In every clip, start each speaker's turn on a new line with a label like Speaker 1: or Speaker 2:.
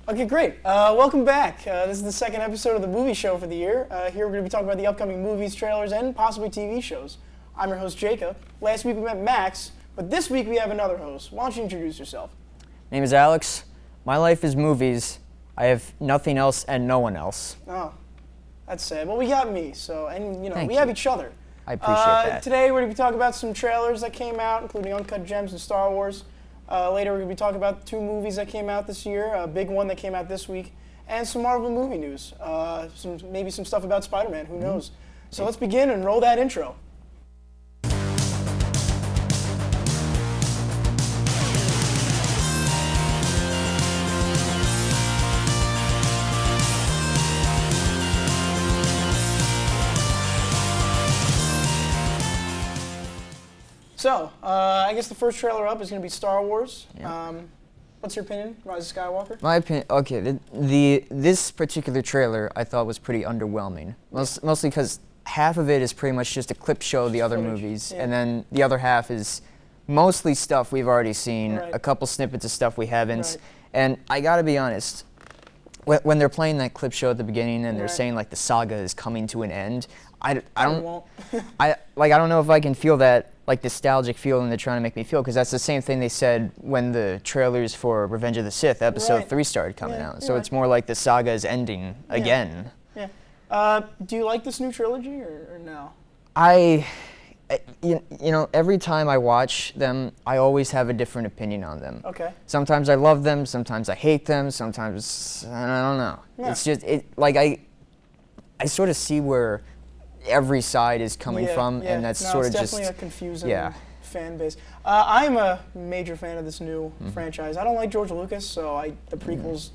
Speaker 1: Okay, great. Welcome back. This is the second episode of the movie show for the year. Here we're going to be talking about the upcoming movies, trailers, and possibly TV shows. I'm your host, Jacob. Last week we met Max, but this week we have another host. Why don't you introduce yourself?
Speaker 2: My name is Alex. My life is movies. I have nothing else and no one else.
Speaker 1: Oh, that's sad. Well, we got me,
Speaker 2: Thank
Speaker 1: we
Speaker 2: you.
Speaker 1: have each other.
Speaker 2: I appreciate that.
Speaker 1: Today we're going to be talking about some trailers that came out, including Uncut Gems and Star Wars. Later we're going to be talking about 2 movies that came out this year, a big one that came out this week, and some Marvel movie news. Maybe some stuff about Spiderman, who knows. So let's begin and roll that intro. So, I guess the first trailer up is going to be Star Wars.
Speaker 2: Yeah.
Speaker 1: What's your opinion, Rise of Skywalker?
Speaker 2: My opinion, okay, this particular trailer I thought was pretty underwhelming. Mostly because half of it is pretty much just a clip show of the other movies, and then the other half is mostly stuff we've already seen, a couple snippets of stuff we haven't. And I gotta be honest, when they're playing that clip show at the beginning and they're saying like the saga is coming to an end, I don't know if I can feel that like nostalgic feeling they're trying to make me feel, because that's the same thing they said when the trailers for Revenge of the Sith Episode 3 started coming out. So it's more like the saga is ending again.
Speaker 1: Yeah. Do you like this new trilogy or no?
Speaker 2: You know, every time I watch them, I always have a different opinion on them.
Speaker 1: Okay.
Speaker 2: Sometimes I love them, sometimes I hate them, sometimes I don't know.
Speaker 1: Yeah.
Speaker 2: It's just I sort of see where every side is coming from, and that's sort of just
Speaker 1: definitely a confusing fan base. I'm a major fan of this new franchise. I don't like George Lucas, so the prequels.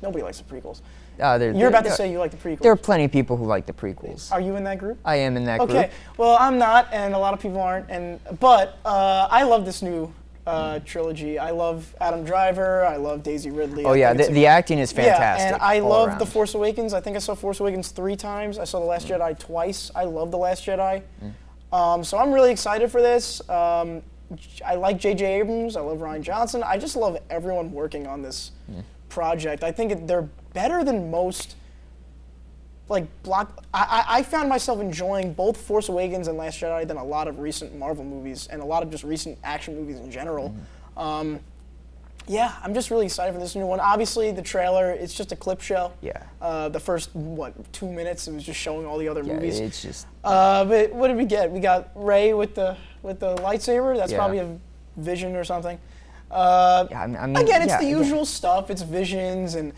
Speaker 1: Nobody likes the prequels. You're about to say you like the prequels.
Speaker 2: There are plenty of people who like the prequels.
Speaker 1: Are you in that group?
Speaker 2: I am in that group.
Speaker 1: Okay, well I'm not, and a lot of people aren't. But I love this new trilogy. I love Adam Driver. I love Daisy Ridley.
Speaker 2: Oh yeah, the acting is fantastic.
Speaker 1: Yeah, and I
Speaker 2: all
Speaker 1: love
Speaker 2: around.
Speaker 1: The Force Awakens. I think I saw Force Awakens 3 times. I saw The Last Jedi twice. I love The Last Jedi. So I'm really excited for this. I like J.J. Abrams. I love Rian Johnson. I just love everyone working on this project. I think they're better than most. I found myself enjoying both Force Awakens and Last Jedi than a lot of recent Marvel movies and a lot of just recent action movies in general. Yeah, I'm just really excited for this new one. Obviously, the trailer, it's just a clip show.
Speaker 2: Yeah.
Speaker 1: The first, 2 minutes, it was just showing all the other movies.
Speaker 2: It's just...
Speaker 1: But what did we get? We got Rey with the lightsaber. That's probably a vision or something.
Speaker 2: I mean,
Speaker 1: again, it's the usual stuff. It's visions and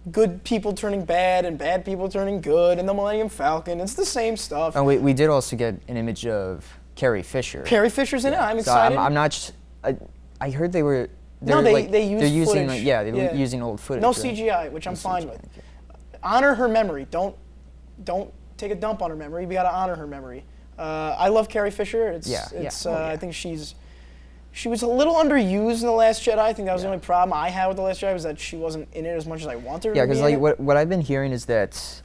Speaker 1: good people turning bad and bad people turning good, and the Millennium Falcon. It's the same stuff.
Speaker 2: And we did also get an image of Carrie Fisher.
Speaker 1: Carrie Fisher's in it. I'm
Speaker 2: so
Speaker 1: excited.
Speaker 2: I'm not. I heard they were.
Speaker 1: They used
Speaker 2: using
Speaker 1: footage.
Speaker 2: they're using old footage.
Speaker 1: No
Speaker 2: right?
Speaker 1: CGI, which I'm fine with.
Speaker 2: Okay.
Speaker 1: Honor her memory. Don't take a dump on her memory. We gotta honor her memory. I love Carrie Fisher. I think she was a little underused in The Last Jedi. I think that was the only problem I had with The Last Jedi, was that she wasn't in it as much as I wanted her to be.
Speaker 2: Yeah, because what I've been hearing is that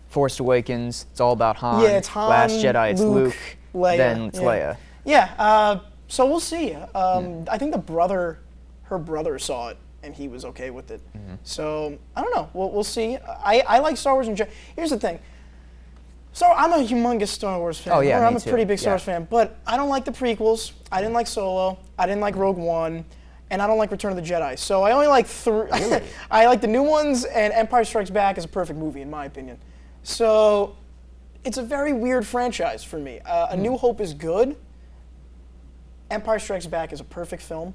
Speaker 2: Force Awakens, it's all about Han.
Speaker 1: Yeah, it's Han,
Speaker 2: Last Jedi, it's Luke,
Speaker 1: Leia.
Speaker 2: then it's Leia.
Speaker 1: Yeah, so we'll see. I think her brother saw it, and he was okay with it. So, I don't know. We'll see. I like Star Wars in general. Here's the thing. I'm a humongous Star Wars fan.
Speaker 2: Oh, yeah,
Speaker 1: I'm
Speaker 2: me
Speaker 1: a
Speaker 2: too.
Speaker 1: pretty big Star Wars fan, but I don't like the prequels. I didn't like Solo. I didn't like Rogue One. And I don't like Return of the Jedi. So I only like 3. Really? I like the new ones, and Empire Strikes Back is a perfect movie, in my opinion. So it's a very weird franchise for me. A New Hope is good. Empire Strikes Back is a perfect film.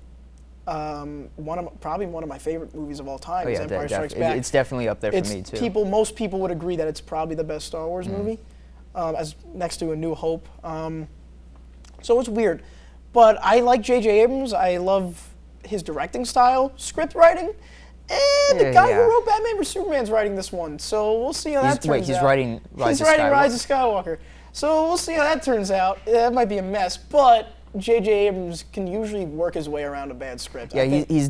Speaker 1: Probably one of my favorite movies of all time is Empire Strikes Back.
Speaker 2: It's definitely up there for me too.
Speaker 1: Most people would agree that it's probably the best Star Wars movie, as next to A New Hope. So it's weird, but I like J.J. Abrams. I love his directing style, script writing, and the guy who wrote Batman vs Superman's writing this one. So we'll see how that turns out.
Speaker 2: He's writing Rise of Skywalker.
Speaker 1: He's writing Rise of Skywalker. So we'll see how that turns out. That might be a mess, but J.J. Abrams can usually work his way around a bad script.
Speaker 2: Yeah, he's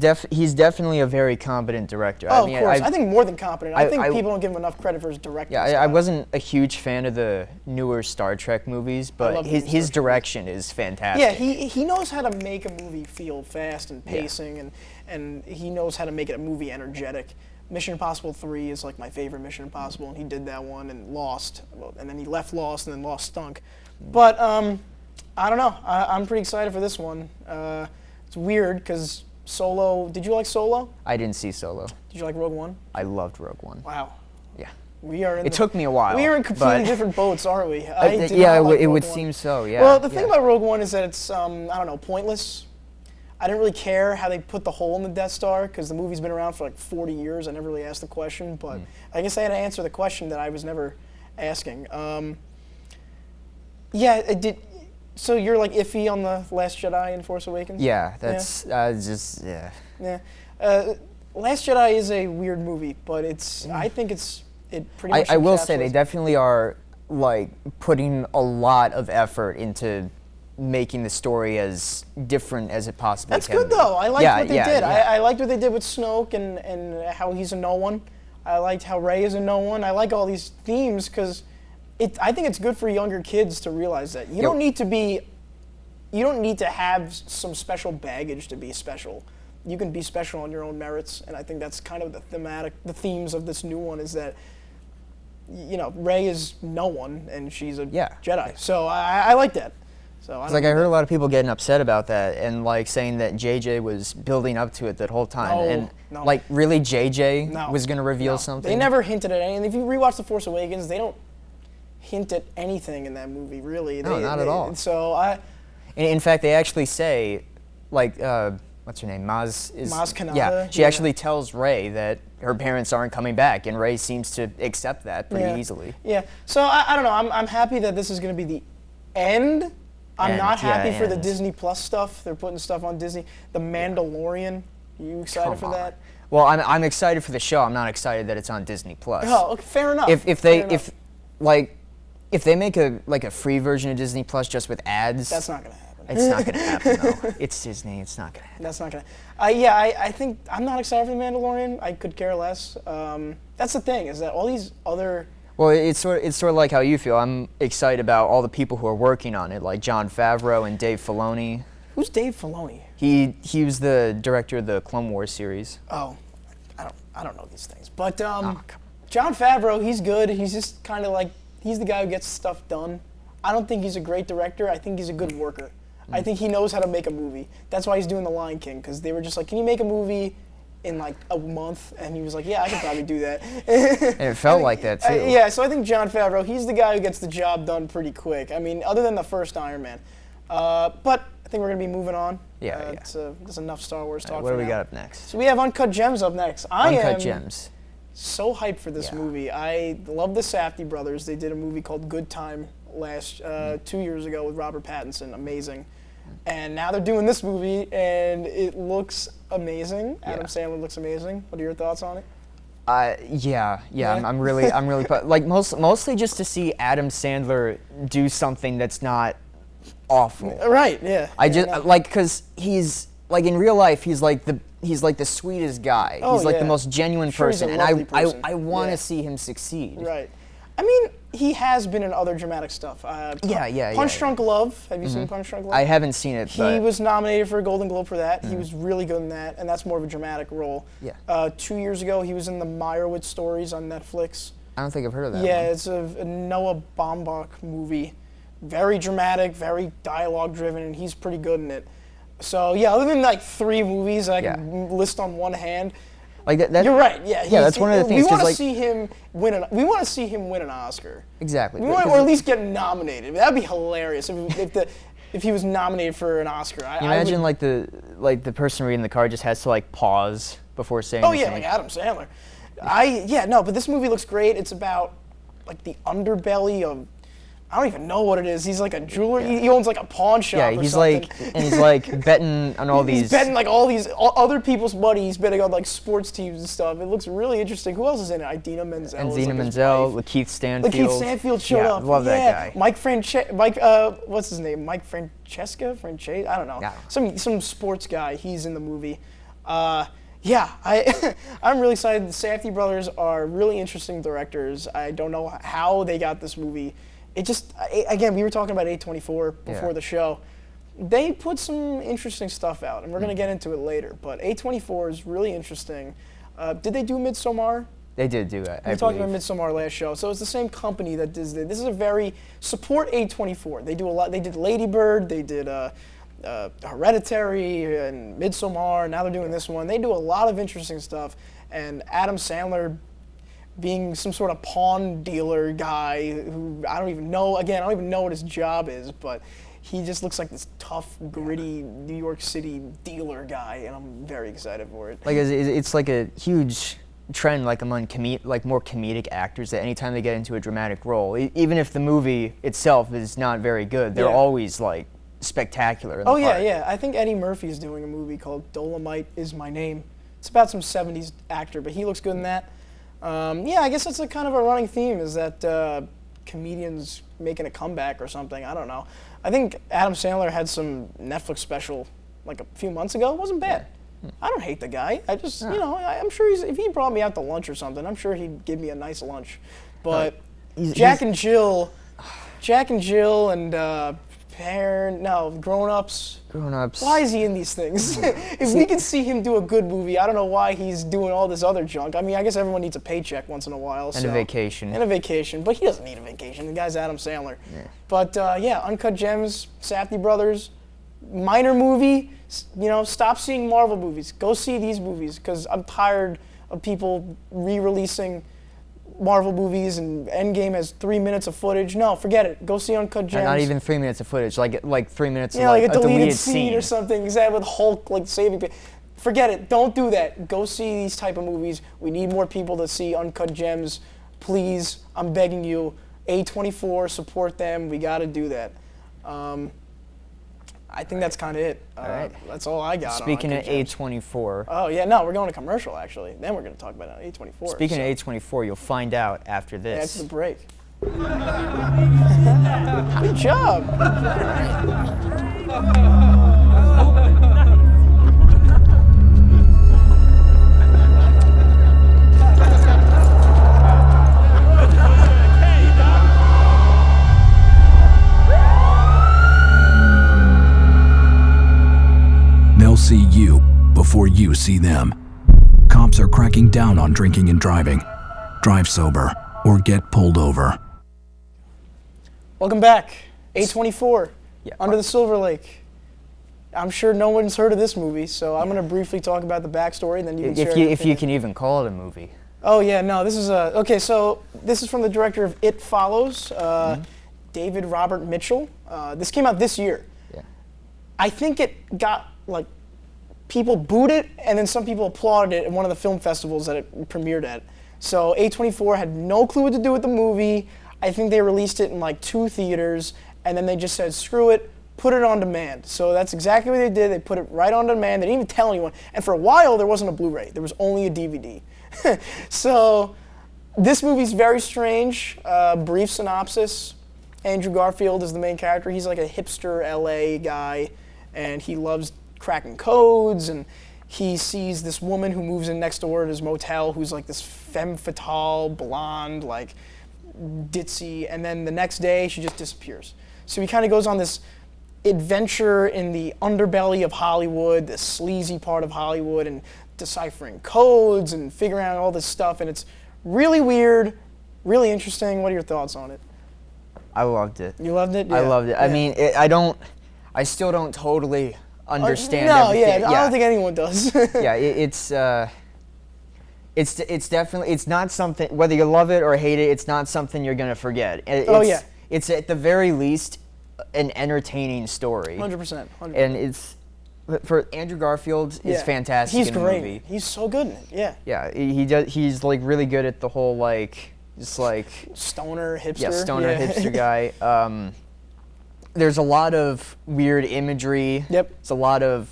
Speaker 2: definitely a very competent director.
Speaker 1: Oh, of course. I think more than competent. I think people don't give him enough credit for his directing.
Speaker 2: Yeah, I wasn't a huge fan of the newer Star Trek movies, but his direction is fantastic.
Speaker 1: Yeah, he knows how to make a movie feel fast and pacing, and he knows how to make it a movie energetic. Mission Impossible 3 is like my favorite Mission Impossible, and he did that one and Lost, and then he left Lost, and then Lost stunk. But I don't know. I'm pretty excited for this one. It's weird because Solo. Did you like Solo?
Speaker 2: I didn't see Solo.
Speaker 1: Did you like Rogue One?
Speaker 2: I loved Rogue One.
Speaker 1: Wow.
Speaker 2: Yeah.
Speaker 1: We are.
Speaker 2: It took me a while.
Speaker 1: We are in completely
Speaker 2: but
Speaker 1: different boats, aren't we?
Speaker 2: it would seem so. Yeah.
Speaker 1: Well, the thing about Rogue One is that it's I don't know, pointless. I didn't really care how they put the hole in the Death Star because the movie's been around for like 40 years. I never really asked the question, but I guess I had to answer the question that I was never asking. Yeah, it did. So you're like iffy on the Last Jedi and Force Awakens?
Speaker 2: Yeah, that's just yeah.
Speaker 1: Yeah. Last Jedi is a weird movie, but I think it pretty much.
Speaker 2: I will say they
Speaker 1: encapsulates-
Speaker 2: definitely are like putting a lot of effort into making the story as different as it possibly
Speaker 1: That's
Speaker 2: can
Speaker 1: good
Speaker 2: be.
Speaker 1: though. I liked what they did.
Speaker 2: Yeah.
Speaker 1: I liked what they did with Snoke and how he's a no one. I liked how Rey is a no one. I like all these themes because I think it's good for younger kids to realize that you don't need to have some special baggage to be special. You can be special on your own merits, and I think that's kind of the themes of this new one is that, you know, Rey is no one and she's a Jedi. So I like that. So
Speaker 2: I heard a lot of people getting upset about that and like saying that JJ was building up to it that whole time.
Speaker 1: No.
Speaker 2: Like really JJ was going to reveal something?
Speaker 1: They never hinted at anything. If you rewatch The Force Awakens, they don't hint at anything in that movie, really.
Speaker 2: No, not at all.
Speaker 1: So
Speaker 2: in fact, they actually say, like, what's her name? Maz
Speaker 1: Kanata.
Speaker 2: Yeah, she actually tells Rey that her parents aren't coming back, and Rey seems to accept that pretty easily.
Speaker 1: Yeah. So I don't know. I'm happy that this is going to be the end. I'm not happy for the Disney Plus stuff. They're putting stuff on Disney. The Mandalorian. You excited for that?
Speaker 2: Well, I'm excited for the show. I'm not excited that it's on Disney Plus.
Speaker 1: Oh, okay, fair enough.
Speaker 2: If they make a free version of Disney Plus just with ads,
Speaker 1: that's not going to happen.
Speaker 2: It's not going to happen, though. It's Disney. It's not going to happen.
Speaker 1: That's not going to. I think I'm not excited for The Mandalorian. I could care less. That's the thing is that all these other.
Speaker 2: Well, it's sort of like how you feel. I'm excited about all the people who are working on it, like Jon Favreau and Dave Filoni.
Speaker 1: Who's Dave Filoni?
Speaker 2: He was the director of the Clone Wars series.
Speaker 1: Oh, I don't know these things, but Jon Favreau, he's good. He's just kind of like he's the guy who gets stuff done. I don't think he's a great director. I think he's a good worker. I think he knows how to make a movie. That's why he's doing The Lion King, because they were just like, can you make a movie in like a month? And he was like, yeah, I can probably do that.
Speaker 2: And it felt like that too.
Speaker 1: Yeah, so I think Jon Favreau, he's the guy who gets the job done pretty quick. I mean, other than the first Iron Man. But I think we're going to be moving on.
Speaker 2: Yeah.
Speaker 1: There's enough Star Wars talk
Speaker 2: What
Speaker 1: for
Speaker 2: do we
Speaker 1: now.
Speaker 2: got up next?
Speaker 1: So we have Uncut Gems up next.
Speaker 2: Uncut Gems.
Speaker 1: So hyped for this movie. I love the Safdie brothers. They did a movie called Good Time 2 years ago with Robert Pattinson. Amazing. And now they're doing this movie, and it looks amazing. Adam Sandler looks amazing. What are your thoughts on it?
Speaker 2: I'm really like mostly just to see Adam Sandler do something that's not awful.
Speaker 1: Right. Yeah.
Speaker 2: I just like because he's like in real life he's like the sweetest guy.
Speaker 1: Oh,
Speaker 2: he's like
Speaker 1: yeah.
Speaker 2: the most genuine
Speaker 1: Sure, he's a
Speaker 2: person,
Speaker 1: lovely
Speaker 2: and
Speaker 1: person.
Speaker 2: I want to
Speaker 1: Yeah.
Speaker 2: see him succeed.
Speaker 1: Right. I mean, he has been in other dramatic stuff. Punch Drunk Love. Have you seen Punch Drunk Love?
Speaker 2: I haven't seen it.
Speaker 1: He was nominated for a Golden Globe for that. He was really good in that, and that's more of a dramatic role.
Speaker 2: Yeah.
Speaker 1: 2 years ago, he was in the Meyerowitz Stories on Netflix.
Speaker 2: I don't think I've heard of that.
Speaker 1: Yeah,
Speaker 2: one.
Speaker 1: it's a Noah Baumbach movie. Very dramatic, very dialogue-driven, and he's pretty good in it. So, yeah, other than like 3 movies I can list on one hand,
Speaker 2: like that.
Speaker 1: you're right. Yeah,
Speaker 2: that's one of the things.
Speaker 1: We want to
Speaker 2: like,
Speaker 1: see him win an Oscar.
Speaker 2: Exactly.
Speaker 1: We want, or at least get nominated. That'd be hilarious if he was nominated for an Oscar.
Speaker 2: Imagine like the person reading the card just has to like pause before saying.
Speaker 1: Oh yeah, like Adam Sandler. But this movie looks great. It's about like the underbelly of. I don't even know what it is. He's like a jeweler. Yeah. He owns like a pawn shop.
Speaker 2: Yeah, he's like betting on all these.
Speaker 1: He's betting like all these other people's money. He's betting on like sports teams and stuff. It looks really interesting. Who else is in it? Idina Menzel.
Speaker 2: And Idina Menzel, Lakeith Stanfield.
Speaker 1: Lakeith Stanfield showed up.
Speaker 2: Love that guy.
Speaker 1: What's his name? Mike Francesca? I don't know.
Speaker 2: Yeah.
Speaker 1: Some sports guy. He's in the movie. I'm really excited. The Safdie brothers are really interesting directors. I don't know how they got this movie. It just, again, we were talking about A24 before the show. They put some interesting stuff out, and we're going to get into it later. But A24 is really interesting. Did they do Midsommar?
Speaker 2: They did do it.
Speaker 1: We talked about Midsommar last show, so it's the same company that does this. This is a very support A24. They do a lot. They did Lady Bird. They did Hereditary and Midsommar. Now they're doing this one. They do a lot of interesting stuff. And Adam Sandler, being some sort of pawn dealer guy who I don't even know. Again, I don't even know what his job is, but he just looks like this tough, gritty New York City dealer guy, and I'm very excited for it.
Speaker 2: Like it's like a huge trend, like among more comedic actors, that anytime they get into a dramatic role, even if the movie itself is not very good, they're always like spectacular in the part.
Speaker 1: Yeah. I think Eddie Murphy is doing a movie called Dolomite Is My Name. It's about some 70s actor, but he looks good in that. I guess that's a kind of a running theme, is that comedians making a comeback or something. I don't know. I think Adam Sandler had some Netflix special like a few months ago. It wasn't bad. I don't hate the guy. I just, I'm sure if he brought me out to lunch or something, I'm sure he'd give me a nice lunch. But Jack and Jill and Grown Ups.
Speaker 2: Grown Ups.
Speaker 1: Why is he in these things? If we can see him do a good movie, I don't know why he's doing all this other junk. I mean, I guess everyone needs a paycheck once in a while.
Speaker 2: And a vacation.
Speaker 1: And a vacation, but he doesn't need a vacation. The guy's Adam Sandler. Yeah. But Uncut Gems, Safdie Brothers, minor movie. Stop seeing Marvel movies. Go see these movies, because I'm tired of people re-releasing Marvel movies, and Endgame has 3 minutes of footage. No, forget it. Go see Uncut Gems.
Speaker 2: Not even 3 minutes of footage, like 3 minutes of
Speaker 1: like a deleted scene or something. Exactly, with Hulk saving people. Forget it. Don't do that. Go see these type of movies. We need more people to see Uncut Gems. Please, I'm begging you. A24, support them. We got to do that. I think that's kind of it.
Speaker 2: All right.
Speaker 1: That's all I got.
Speaker 2: Speaking of A24.
Speaker 1: Oh, yeah, no, we're going to commercial, actually. Then we're going to talk about A24.
Speaker 2: Speaking of A24, you'll find out after this.
Speaker 1: After the break. Good job.
Speaker 3: See you before you see them. Cops are cracking down on drinking and driving. Drive sober or get pulled over.
Speaker 1: Welcome back. A24, Under the Silverlake. I'm sure no one's heard of this movie, so I'm going to briefly talk about the backstory, and then you can share
Speaker 2: if you can even call it a movie.
Speaker 1: Oh, yeah, no, this is so this is from the director of It Follows, David Robert Mitchell. This came out this year.
Speaker 2: Yeah.
Speaker 1: I think it got, people booed it, and then some people applauded it at one of the film festivals that it premiered at. So A24 had no clue what to do with the movie. I think they released it in 2 theaters, and then they just said, screw it, put it on demand. So that's exactly what they did. They put it right on demand. They didn't even tell anyone. And for a while, there wasn't a Blu-ray. There was only a DVD. So this movie's very strange. Brief synopsis. Andrew Garfield is the main character. He's like a hipster LA guy, and he loves cracking codes, and he sees this woman who moves in next door to his motel who's like this femme fatale, blonde, ditzy, and then the next day she just disappears. So he kind of goes on this adventure in the underbelly of Hollywood, the sleazy part of Hollywood, and deciphering codes and figuring out all this stuff, and it's really weird, really interesting. What are your thoughts on it?
Speaker 2: I loved it.
Speaker 1: You loved it? Yeah.
Speaker 2: I loved it. Yeah. I mean, I still don't totally understand
Speaker 1: I
Speaker 2: everything.
Speaker 1: don't think anyone does.
Speaker 2: It's definitely, it's not something, whether you love it or hate it, it's not something you're going to forget. It's at the very least an entertaining story.
Speaker 1: 100%.
Speaker 2: And for Andrew Garfield is fantastic.
Speaker 1: He's
Speaker 2: in the
Speaker 1: great.
Speaker 2: Movie.
Speaker 1: He's so good in it. Yeah.
Speaker 2: Yeah, he's really good at the whole
Speaker 1: stoner hipster.
Speaker 2: Yeah, hipster guy. There's a lot of weird imagery.
Speaker 1: Yep.
Speaker 2: There's a lot of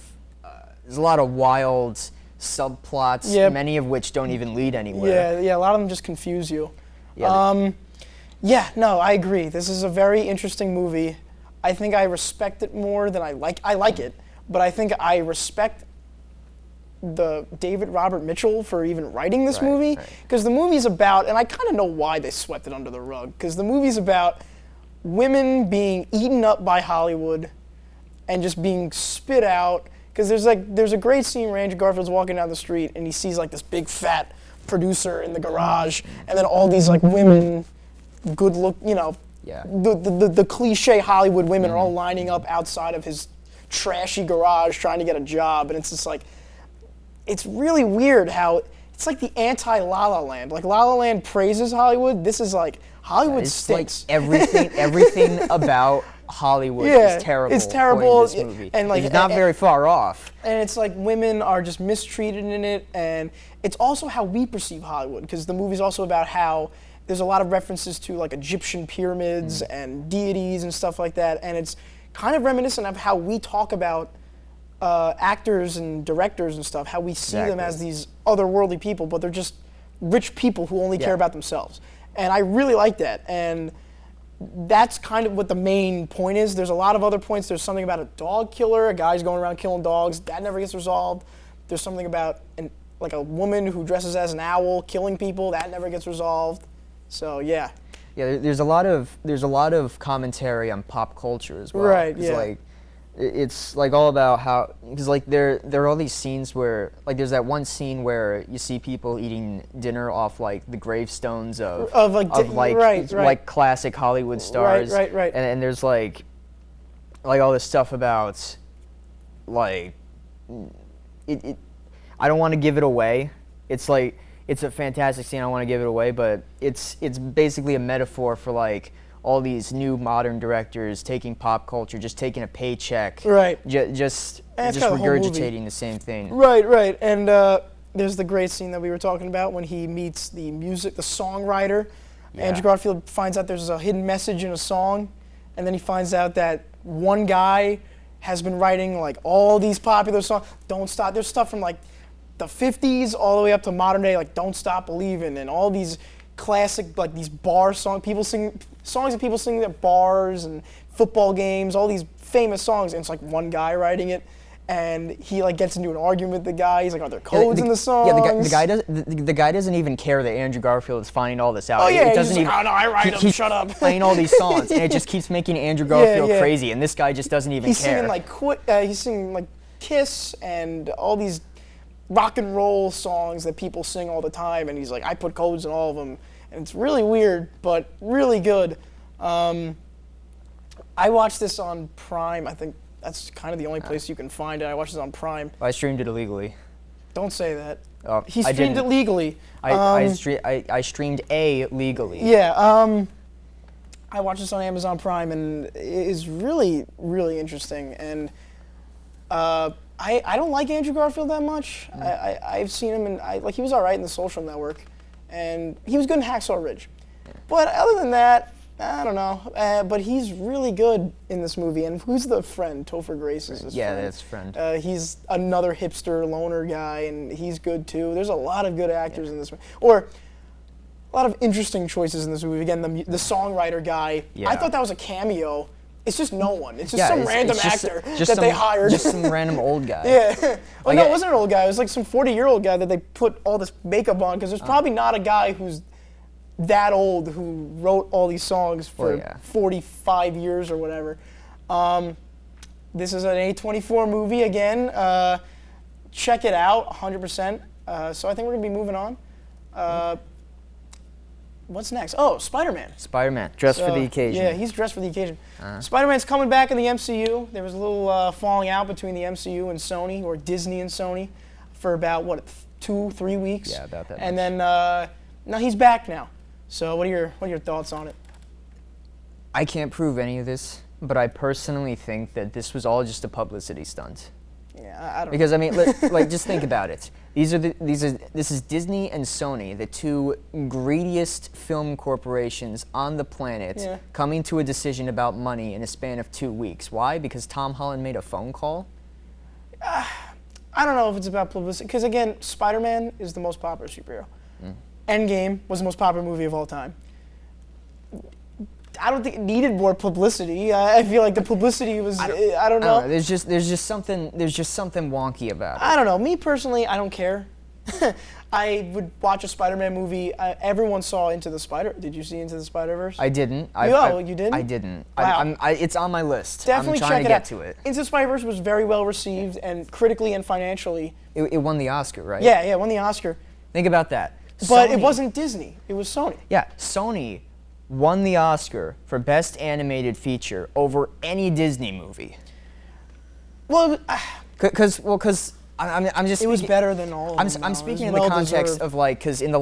Speaker 2: wild subplots, many of which don't even lead anywhere.
Speaker 1: Yeah, a lot of them just confuse you.
Speaker 2: Yeah.
Speaker 1: No, I agree. This is a very interesting movie. I think I respect it more than I like. I like it, but I think I respect the David Robert Mitchell for even writing this movie, because the movie's about, and I kind of know why they swept it under the rug, because the movie's about women being eaten up by Hollywood, and just being spit out. Because there's a great scene where Andrew Garfield's walking down the street and he sees like this big fat producer in the garage, and then all these like women, good look, the cliche Hollywood women are all lining up outside of his trashy garage trying to get a job, and it's just like, it's really weird how it's like the anti-La La Land. Like La La Land praises Hollywood. This is like Hollywood stinks.
Speaker 2: Like everything about Hollywood is terrible.
Speaker 1: It's terrible.
Speaker 2: In this movie.
Speaker 1: And like,
Speaker 2: it's not very far off.
Speaker 1: And it's like women are just mistreated in it, and it's also how we perceive Hollywood, because the movie's also about how there's a lot of references to like Egyptian pyramids and deities and stuff like that, and it's kind of reminiscent of how we talk about actors and directors and stuff, how we see them as these otherworldly people, but they're just rich people who only care about themselves. And I really like that. And that's kind of what the main point is. There's a lot of other points. There's something about a dog killer, a guy's going around killing dogs. That never gets resolved. There's something about like a woman who dresses as an owl killing people. That never gets resolved. So yeah.
Speaker 2: Yeah, there's a lot of commentary on pop culture as well.
Speaker 1: Right. Yeah.
Speaker 2: Like, it's like all about how, because like there are all these scenes where, like, there's that one scene where you see people eating dinner off like the gravestones of like classic Hollywood stars.
Speaker 1: Right.
Speaker 2: And there's like all this stuff about like it. I don't want to give it away. It's like, it's a fantastic scene. I don't want to give it away, but it's basically a metaphor for like all these new modern directors taking pop culture, just taking a paycheck, just regurgitating the same thing.
Speaker 1: Right. And there's the great scene that we were talking about when he meets the songwriter. Yeah. Andrew Garfield finds out there's a hidden message in a song, and then he finds out that one guy has been writing like all these popular songs. Don't Stop. There's stuff from like the 50s all the way up to modern day, like Don't Stop Believin', and all these classic, like these bar songs, songs that people sing at bars and football games, all these famous songs, and it's like one guy writing it, and he like gets into an argument with the guy. He's like, are there codes in the songs?
Speaker 2: Yeah, the guy doesn't even care that Andrew Garfield is finding all this out.
Speaker 1: Oh yeah,
Speaker 2: it doesn't
Speaker 1: he's like, oh no, I write them, shut up.
Speaker 2: Playing all these songs, and it just keeps making Andrew Garfield crazy, and this guy just doesn't even care.
Speaker 1: He's singing like Kiss and all these rock and roll songs that people sing all the time, and he's like, I put codes in all of them, and it's really weird but really good. I watched this on Prime. I think that's kind of the only place you can find it. I watched it on Prime.
Speaker 2: I streamed it illegally.
Speaker 1: Don't say that.
Speaker 2: He
Speaker 1: streamed it legally.
Speaker 2: I streamed legally.
Speaker 1: Yeah. I watched this on Amazon Prime, and it is really, really interesting. And I don't like Andrew Garfield that much. I've seen him, and he was all right in The Social Network, and he was good in Hacksaw Ridge. But other than that, I don't know. But he's really good in this movie. And who's the friend? Topher Grace is his friend.
Speaker 2: Yeah, that's friend.
Speaker 1: He's another hipster loner guy, and he's good too. There's a lot of good actors in this movie. Or a lot of interesting choices in this movie. Again, the songwriter guy. Yeah. I thought that was a cameo. It's just no one. It's just some random actor that they hired.
Speaker 2: Just some random old guy.
Speaker 1: Yeah. Well, no, it wasn't an old guy. It was like some 40-year-old guy that they put all this makeup on, because there's probably not a guy who's that old who wrote all these songs for 45 years or whatever. This is an A24 movie again. Check it out, 100%. So I think we're going to be moving on. What's next? Oh, Spider-Man.
Speaker 2: Spider-Man, dressed for the occasion.
Speaker 1: Yeah, he's dressed for the occasion. Spider-Man's coming back in the MCU. There was a little falling out between the MCU and Sony, or Disney and Sony, for about, 2-3 weeks?
Speaker 2: Yeah, about that
Speaker 1: And
Speaker 2: much.
Speaker 1: then, now he's back now. So what are your thoughts on it?
Speaker 2: I can't prove any of this, but I personally think that this was all just a publicity stunt.
Speaker 1: Yeah, I don't
Speaker 2: Because I mean, just think about it. This is Disney and Sony, the two greediest film corporations on the planet, coming to a decision about money in a span of 2 weeks. Why? Because Tom Holland made a phone call?
Speaker 1: I don't know if it's about publicity, because again, Spider-Man is the most popular superhero. Endgame was the most popular movie of all time. I don't think it needed more publicity. I feel like the publicity was, I don't know.
Speaker 2: There's just something wonky about it.
Speaker 1: I don't know. Me personally, I don't care. I would watch a Spider-Man movie. Everyone saw Did you see Into the Spider-Verse?
Speaker 2: I didn't.
Speaker 1: You didn't?
Speaker 2: I didn't.
Speaker 1: Wow.
Speaker 2: It's on my list.
Speaker 1: Definitely
Speaker 2: I'm trying
Speaker 1: check
Speaker 2: to
Speaker 1: it
Speaker 2: get
Speaker 1: out.
Speaker 2: to it.
Speaker 1: Into the Spider-Verse was very well received, and critically and financially.
Speaker 2: It won the Oscar, right?
Speaker 1: Yeah, it won the Oscar.
Speaker 2: Think about that.
Speaker 1: But it
Speaker 2: Sony-
Speaker 1: wasn't Disney. It was Sony.
Speaker 2: Yeah, Sony won the Oscar for Best Animated Feature over any Disney movie.
Speaker 1: Well,
Speaker 2: Because I'm just.
Speaker 1: it was
Speaker 2: speaking-
Speaker 1: better than all of
Speaker 2: I'm,
Speaker 1: them.
Speaker 2: I'm
Speaker 1: though. It
Speaker 2: speaking
Speaker 1: was
Speaker 2: in the context
Speaker 1: well-deserved.
Speaker 2: of like, because in the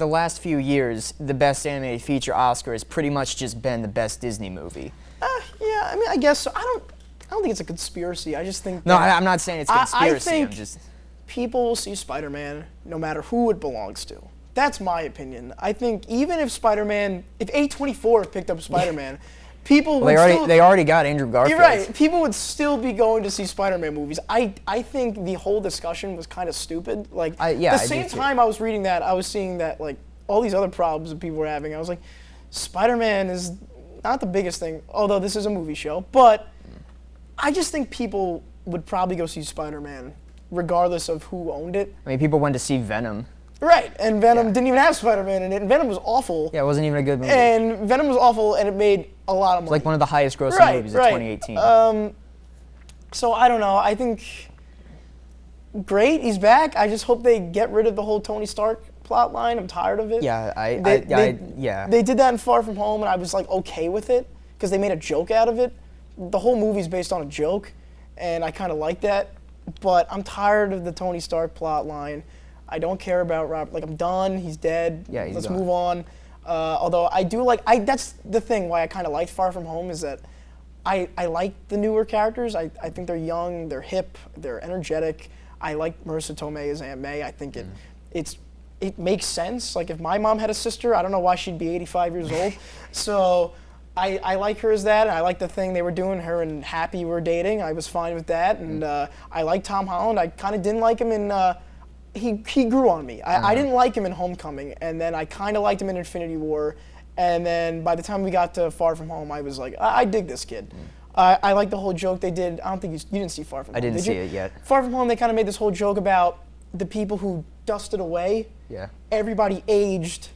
Speaker 2: last few years, the Best Animated Feature Oscar has pretty much just been the Best Disney movie.
Speaker 1: Yeah, I mean, I guess so. I don't think it's a conspiracy. I just think
Speaker 2: No,
Speaker 1: that
Speaker 2: I'm not saying it's
Speaker 1: I
Speaker 2: conspiracy.
Speaker 1: think
Speaker 2: I'm just.
Speaker 1: people will see Spider-Man no matter who it belongs to. That's my opinion. I think even if Spider-Man, if A24 picked up Spider-Man, people would still.
Speaker 2: They already got Andrew Garfield.
Speaker 1: You're right. People would still be going to see Spider-Man movies. I think the whole discussion was kind of stupid. Like,
Speaker 2: I
Speaker 1: the
Speaker 2: do
Speaker 1: same
Speaker 2: too.
Speaker 1: time I was reading that, I was seeing that, like, all these other problems that people were having. I was like, Spider-Man is not the biggest thing, although this is a movie show. But I just think people would probably go see Spider-Man regardless of who owned it.
Speaker 2: I mean, people went to see Venom.
Speaker 1: Right, and Venom
Speaker 2: Yeah.
Speaker 1: didn't even have Spider-Man in it, and Venom was awful.
Speaker 2: Yeah, it wasn't even a good movie.
Speaker 1: And Venom was awful, and it made a lot of money.
Speaker 2: It's like one of the highest grossing movies of 2018.
Speaker 1: So I don't know. I think great, he's back. I just hope they get rid of the whole Tony Stark plot line. I'm tired of it.
Speaker 2: Yeah, yeah.
Speaker 1: They did that in Far From Home, and I was like okay with it because they made a joke out of it. The whole movie's based on a joke, and I kind of like that. But I'm tired of the Tony Stark plot line. I don't care about Robert. Like, I'm done. He's dead.
Speaker 2: Yeah, he's
Speaker 1: Let's
Speaker 2: gone.
Speaker 1: move on. Although I do like, that's the thing why I kind of liked Far From Home is that I like the newer characters. I think they're young, they're hip, they're energetic. I like Marissa Tomei as Aunt May. I think it makes sense. Like, if my mom had a sister, I don't know why she'd be 85 years old. So I like her as that, and I like the thing they were doing. Her and Happy were dating. I was fine with that, and I like Tom Holland. I kind of didn't like him in. He grew on me. I didn't like him in Homecoming, and then I kind of liked him in Infinity War, and then by the time we got to Far From Home, I was like, I dig this kid. I like the whole joke they did. I don't think you didn't see Far From Home.
Speaker 2: I didn't
Speaker 1: did
Speaker 2: see
Speaker 1: you?
Speaker 2: it yet.
Speaker 1: Far From Home, they kind of made this whole joke about the people who dusted away.
Speaker 2: Yeah.
Speaker 1: Everybody aged,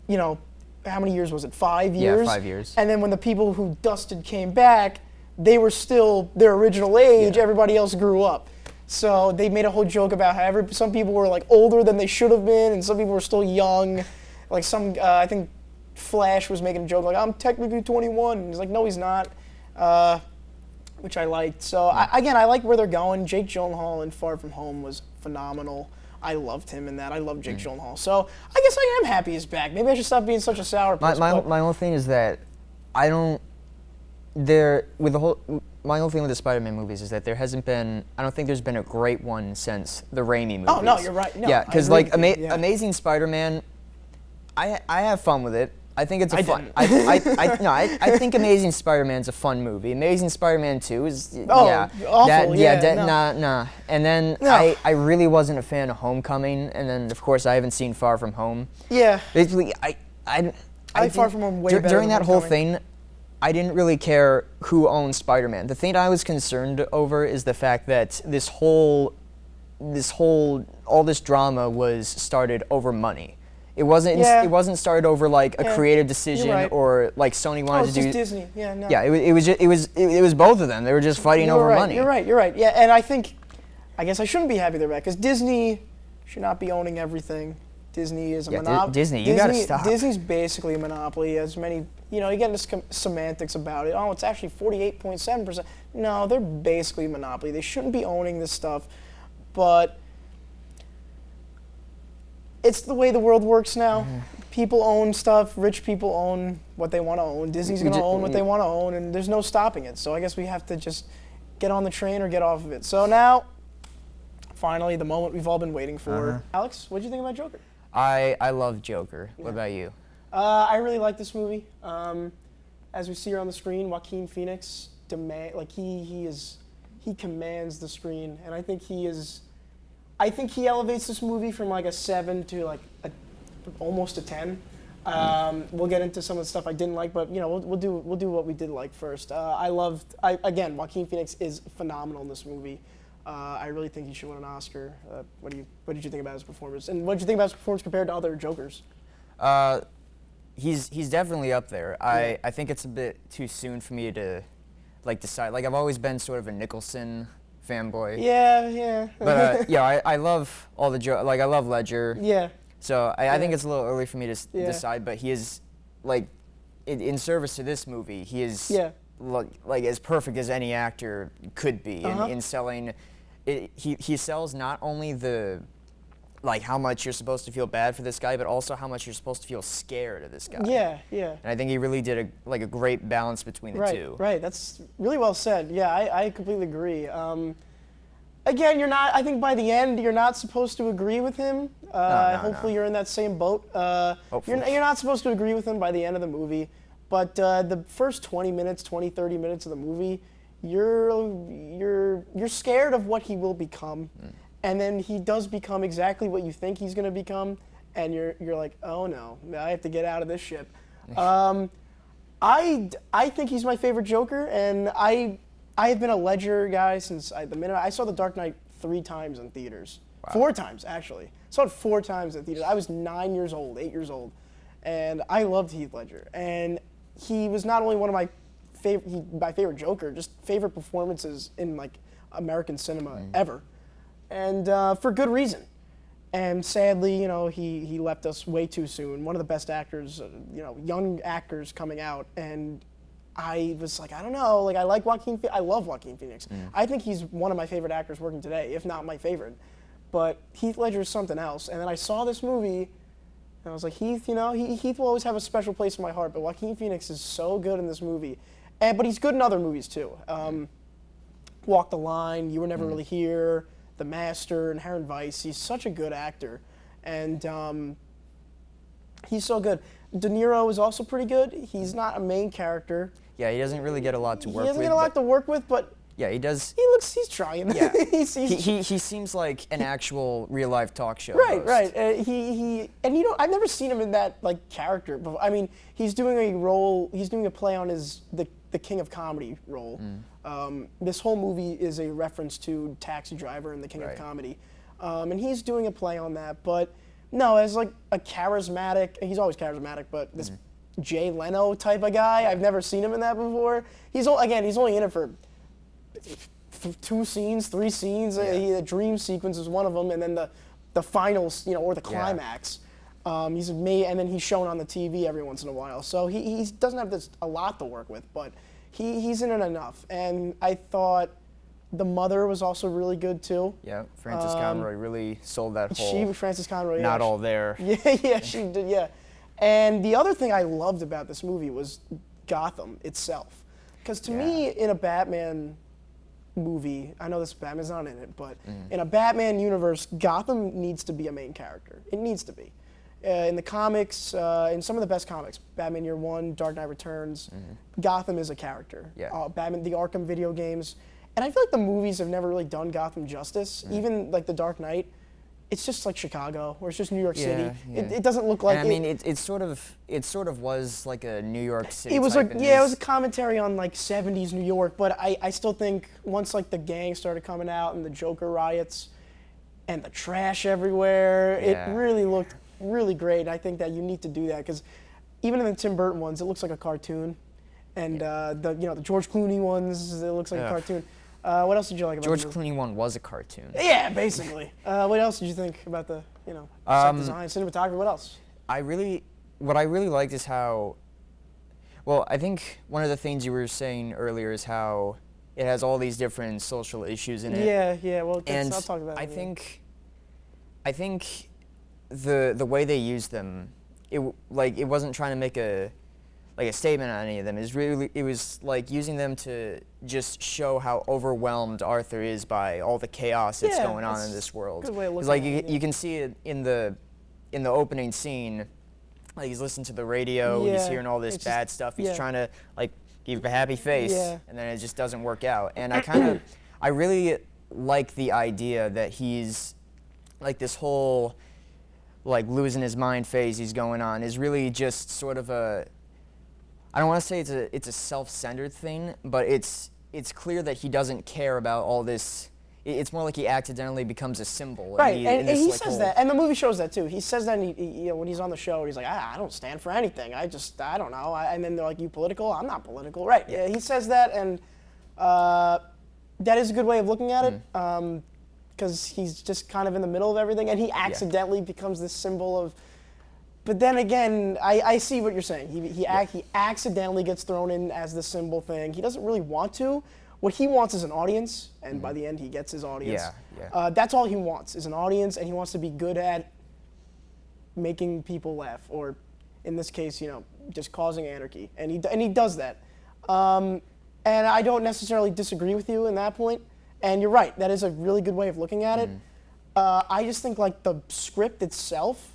Speaker 1: how many years was it? 5 years?
Speaker 2: Yeah, 5 years.
Speaker 1: And then when the people who dusted came back, they were still their original age.
Speaker 2: Yeah.
Speaker 1: Everybody else grew up. So they made a whole joke about how some people were like older than they should have been, and some people were still young. Like I think Flash was making a joke like, I'm technically 21. And he's like, no, he's not, which I liked. So again, I like where they're going. Jake Gyllenhaal in Far From Home was phenomenal. I loved him in that. I love Jake Gyllenhaal. So I guess I am happy he's back. Maybe I should stop being such a sourpuss.
Speaker 2: My whole thing is that my whole thing with the Spider-Man movies is that there hasn't been. I don't think there's been a great one since the Raimi movies.
Speaker 1: Oh no, you're right. No,
Speaker 2: yeah, because
Speaker 1: I
Speaker 2: like
Speaker 1: agree with you, yeah.
Speaker 2: Amazing Spider-Man, I have fun with it. I think it's a fun.
Speaker 1: didn't.
Speaker 2: I think Amazing Spider-Man's a fun movie. Amazing Spider-Man 2 is
Speaker 1: awful.
Speaker 2: Nah. And then
Speaker 1: No.
Speaker 2: I really wasn't a fan of Homecoming, and then of course I haven't seen Far From Home.
Speaker 1: Yeah.
Speaker 2: Basically, I
Speaker 1: like Far
Speaker 2: didn't-
Speaker 1: From Home way
Speaker 2: dur-
Speaker 1: better
Speaker 2: During
Speaker 1: than
Speaker 2: that whole
Speaker 1: Homecoming.
Speaker 2: thing, I didn't really care who owned Spider-Man. The thing I was concerned over is the fact that all this drama was started over money. It wasn't.
Speaker 1: Yeah.
Speaker 2: It wasn't started over like a
Speaker 1: Yeah,
Speaker 2: creative
Speaker 1: you're
Speaker 2: decision
Speaker 1: right.
Speaker 2: or like Sony
Speaker 1: Oh,
Speaker 2: wanted
Speaker 1: it's
Speaker 2: to
Speaker 1: just
Speaker 2: do.
Speaker 1: Disney. Yeah, no.
Speaker 2: Yeah, it was both of them. They were just fighting
Speaker 1: You're
Speaker 2: over
Speaker 1: right,
Speaker 2: money.
Speaker 1: You're right. Yeah, and I guess I shouldn't be happy they're back because Disney should not be owning everything. Disney is a
Speaker 2: Yeah,
Speaker 1: monopoly.
Speaker 2: Disney, you gotta stop.
Speaker 1: Disney's basically a monopoly. As many, you get into semantics about it. Oh, it's actually 48.7%. No, they're basically a monopoly. They shouldn't be owning this stuff, but it's the way the world works now.
Speaker 2: Mm-hmm.
Speaker 1: People own stuff. Rich people own what they want to own. Disney's going to own what they want to own, and there's no stopping it. So I guess we have to just get on the train or get off of it. So now, finally, the moment we've all been waiting for. Alex, what did you think about Joker?
Speaker 2: I love Joker. What about you?
Speaker 1: I really like this movie. As we see here on the screen, Joaquin Phoenix he commands the screen, and I think he elevates this movie from like a 7 to like almost a 10. We'll get into some of the stuff I didn't like, but we'll do what we did like first. Again, Joaquin Phoenix is phenomenal in this movie. I really think he should win an Oscar. What did you think about his performance? And what did you think about his performance compared to other Jokers?
Speaker 2: He's definitely up there. I think it's a bit too soon for me to decide. Like, I've always been sort of a Nicholson fanboy.
Speaker 1: Yeah.
Speaker 2: But I love all the I love Ledger.
Speaker 1: Yeah.
Speaker 2: So I think it's a little early for me to decide. But he is in service to this movie. He is as perfect as any actor could be in selling. He sells not only the how much you're supposed to feel bad for this guy, but also how much you're supposed to feel scared of this guy.
Speaker 1: Yeah.
Speaker 2: And I think he really did a great balance between the two.
Speaker 1: Right. That's really well said. Yeah, I completely agree. Again, I think by the end, you're not supposed to agree with him. Hopefully you're in that same boat. You're not supposed to agree with him by the end of the movie. But the first 20 minutes, 30 minutes of the movie, you're scared of what he will become. And then he does become exactly what you think he's going to become. And you're like, oh no, I have to get out of this ship. I think he's my favorite Joker. And I have been a Ledger guy since the minute I saw The Dark Knight 3 times in theaters. Wow. 4 times, actually. Saw it 4 times in theaters. I was 8 years old. And I loved Heath Ledger. And he was not only one of my favorite Joker, just favorite performances in American cinema ever. And for good reason. And sadly, he left us way too soon. One of the best actors, young actors coming out. And I was like, I don't know, I like I love Joaquin Phoenix. I think he's one of my favorite actors working today, if not my favorite. But Heath Ledger is something else. And then I saw this movie, and I was like, Heath, Heath will always have a special place in my heart, but Joaquin Phoenix is so good in this movie. But he's good in other movies too. Walk the Line, You Were Never Really Here, The Master, Inherent Vice. He's such a good actor. And he's so good. De Niro is also pretty good. He's not a main character.
Speaker 2: Yeah, he doesn't really get a lot to work with.
Speaker 1: He doesn't get a lot to work with, but
Speaker 2: yeah, he does.
Speaker 1: He's trying.
Speaker 2: Yeah.
Speaker 1: he
Speaker 2: seems like an actual real life talk show
Speaker 1: Right,
Speaker 2: host.
Speaker 1: Right. I've never seen him in that character. But I mean, he's doing a role. He's doing a play on the King of Comedy role. This whole movie is a reference to Taxi Driver and the King of Comedy, and he's doing a play on that. But no, as a charismatic. He's always charismatic, but this Jay Leno type of guy. I've never seen him in that before. He's only in it for 2 scenes, 3 scenes. The dream sequence is one of them, and then the finals, or the climax. He's made, and then he's shown on the TV every once in a while. So he doesn't have a lot to work with, but he's in it enough. And I thought the mother was also really good too.
Speaker 2: Yeah, Frances Conroy really sold that whole.
Speaker 1: Frances Conroy.
Speaker 2: Not all there.
Speaker 1: Yeah, she did. Yeah. And the other thing I loved about this movie was Gotham itself, because to me, in a Batman movie, I know this Batman's not in it, but in a Batman universe, Gotham needs to be a main character. It needs to be. In the comics, in some of the best comics, Batman Year One, Dark Knight Returns, Gotham is a character.
Speaker 2: Yeah.
Speaker 1: Batman, the Arkham video games, and I feel like the movies have never really done Gotham justice. Even The Dark Knight, it's just like Chicago, or it's just New York City.
Speaker 2: Yeah.
Speaker 1: It doesn't look like.
Speaker 2: And I mean, it sort of was like a New York City.
Speaker 1: It was
Speaker 2: type
Speaker 1: it was a commentary on 70s New York, but I still think once the gang started coming out and the Joker riots, and the trash everywhere, it really looked really great. I think that you need to do that, because even in the Tim Burton ones, it looks like a cartoon, and the George Clooney ones, it looks like a cartoon. What else did you like about
Speaker 2: George
Speaker 1: the movie?
Speaker 2: Clooney one was a cartoon.
Speaker 1: Yeah, basically. What else did you think about the set design, cinematography? What else?
Speaker 2: What I really liked is how, well, I think one of the things you were saying earlier is how it has all these different social issues in it.
Speaker 1: Yeah. Well,
Speaker 2: and
Speaker 1: I'll talk about it.
Speaker 2: I think the way they used them, it wasn't trying to make a statement on any of them. It was using them to just show how overwhelmed Arthur is by all the chaos that's going on in this world.
Speaker 1: Good way of looking at it,
Speaker 2: you can see it in the opening scene. He's listening to the radio, he's hearing all this bad stuff. He's trying to give a happy face, and then it just doesn't work out. And I really like the idea that he's this whole losing his mind phase he's going on is really just sort of a, I don't want to say it's a self-centered thing, but it's clear that he doesn't care about all this it's more like he accidentally becomes a symbol.
Speaker 1: Right,
Speaker 2: in
Speaker 1: and
Speaker 2: this,
Speaker 1: he
Speaker 2: like,
Speaker 1: says
Speaker 2: whole-
Speaker 1: that, and the movie shows that too. He says that when he's on the show, he's like, I don't stand for anything. I don't know. And then they're like, you political? I'm not political. Right, yeah, he says that, and that is a good way of looking at it, because he's just kind of in the middle of everything, and he accidentally becomes this symbol of. But then again, I see what you're saying. He accidentally gets thrown in as the symbol thing. He doesn't really want to. What he wants is an audience, and by the end he gets his audience.
Speaker 2: Yeah.
Speaker 1: That's all he wants is an audience, and he wants to be good at making people laugh, or in this case, just causing anarchy. And he does that. And I don't necessarily disagree with you in that point. And you're right. That is a really good way of looking at it. I just think like the script itself.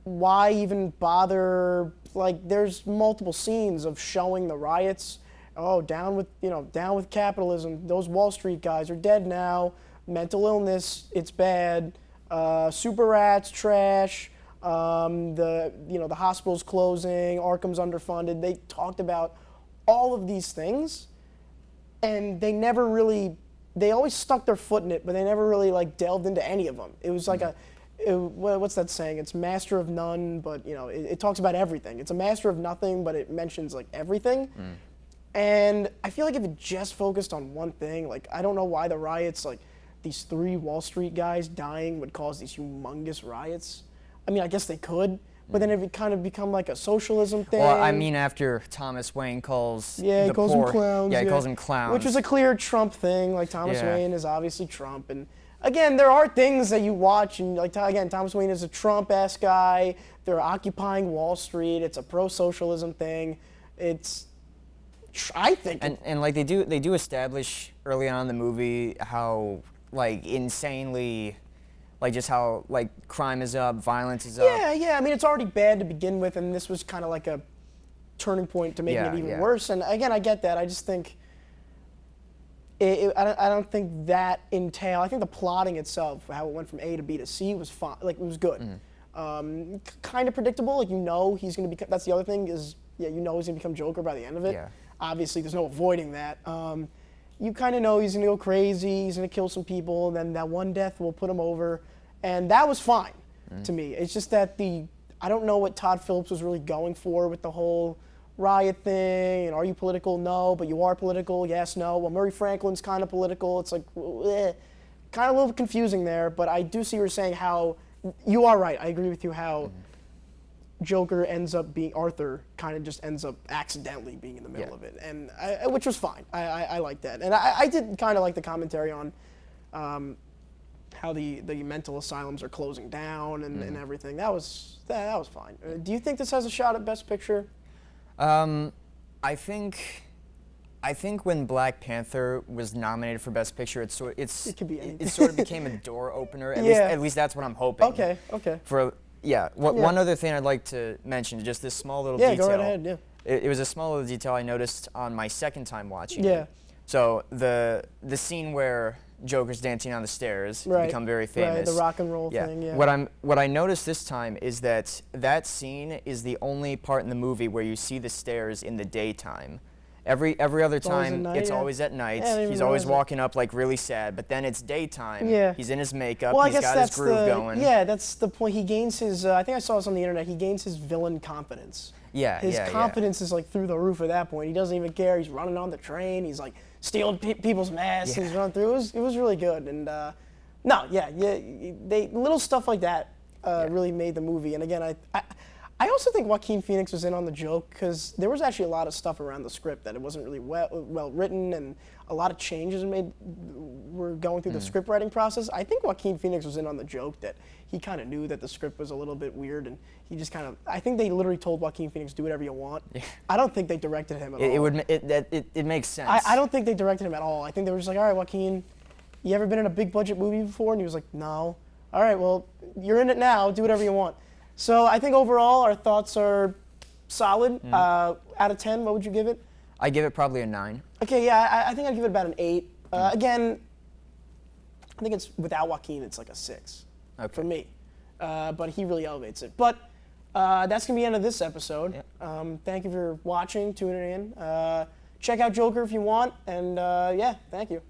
Speaker 1: Why even bother? Like, there's multiple scenes of showing the riots. Oh, down with capitalism. Those Wall Street guys are dead now. Mental illness, it's bad. Super rats, trash. The hospital's closing. Arkham's underfunded. They talked about all of these things, and they never really. They always stuck their foot in it, but they never really like delved into any of them. It was like what's that saying? It's master of none, but it talks about everything. It's a master of nothing, but it mentions like everything. And I feel like if it just focused on one thing, like I don't know why the riots, like these 3 Wall Street guys dying would cause these humongous riots. I mean, I guess they could, but then it would kind of become like a socialism thing.
Speaker 2: Well, I mean, after Thomas Wayne calls
Speaker 1: he
Speaker 2: the
Speaker 1: calls
Speaker 2: poor,
Speaker 1: them clowns.
Speaker 2: he calls them clowns,
Speaker 1: which was a clear Trump thing. Like Thomas
Speaker 2: Yeah.
Speaker 1: Wayne is obviously Trump, and again, there are things that you watch, and like again, Thomas Wayne is a Trump-esque guy. They're occupying Wall Street. It's a pro-socialism thing. I think.
Speaker 2: and like they do establish early on in the movie how like insanely, like just how like crime is up, violence is up.
Speaker 1: Yeah. I mean, it's already bad to begin with, and this was kind of like a turning point to making it even worse. And again, I get that. I just think. I don't think that entail. I think the plotting itself, how it went from A to B to C, was fine. Like it was good. Kind of predictable. Like he's going to become. That's the other thing is he's going to become Joker by the end of it.
Speaker 2: Yeah.
Speaker 1: Obviously, there's no avoiding that. You kind of know he's going to go crazy. He's going to kill some people, and then that one death will put him over, and that was fine to me. It's just that I don't know what Todd Phillips was really going for with the whole riot thing, and are you political? No, but you are political. Yes, no. Well, Murray Franklin's kind of political. It's like, kind of a little confusing there, but I do see what you're saying, how, you are right. I agree with you how Joker ends up being, Arthur kind of just ends up accidentally being in the middle of it, and which was fine. I like that. And I did kind of like the commentary on how the mental asylums are closing down and everything. That was fine. Do you think this has a shot at Best Picture?
Speaker 2: I think when Black Panther was nominated for Best Picture, it sort of became a door opener. At least that's what I'm hoping.
Speaker 1: Okay.
Speaker 2: One other thing I'd like to mention, just this small little detail.
Speaker 1: Yeah, go right ahead. Yeah.
Speaker 2: It was a small little detail I noticed on my second time watching.
Speaker 1: Yeah.
Speaker 2: So the scene where Joker's dancing on the stairs become very famous.
Speaker 1: Right, the rock and roll thing. Yeah.
Speaker 2: What I noticed this time is that scene is the only part in the movie where you see the stairs in the daytime. Every other time, it's always at night. He's always walking up like really sad, but then it's daytime.
Speaker 1: Yeah.
Speaker 2: He's in his makeup.
Speaker 1: Well,
Speaker 2: He's got his groove going.
Speaker 1: Yeah, that's the point. He gains his. I think I saw this on the internet. He gains his villain confidence. His confidence is like through the roof at that point. He doesn't even care. He's running on the train. He's like stealing people's masks. He's running through. It was really good. And they little stuff like that really made the movie. And again, I also think Joaquin Phoenix was in on the joke because there was actually a lot of stuff around the script that it wasn't really well written, and a lot of changes were going through the script writing process. I think Joaquin Phoenix was in on the joke that he kind of knew that the script was a little bit weird, and he just kind of. I think they literally told Joaquin Phoenix, "Do whatever you want." Yeah. I don't think they directed him at all.
Speaker 2: It makes sense.
Speaker 1: I don't think they directed him at all. I think they were just like, "All right, Joaquin, you ever been in a big budget movie before?" And he was like, "No." All right, well, you're in it now. Do whatever you want. So I think overall our thoughts are solid. Out of 10, what would you give it?
Speaker 2: I give it probably a 9.
Speaker 1: Okay, yeah, I think I'd give it about an 8. Again, I think it's without Joaquin, it's like a 6 for me. But he really elevates it. But that's going to be the end of this episode. Yep. Thank you for watching, tuning in. Check out Joker if you want. And thank you.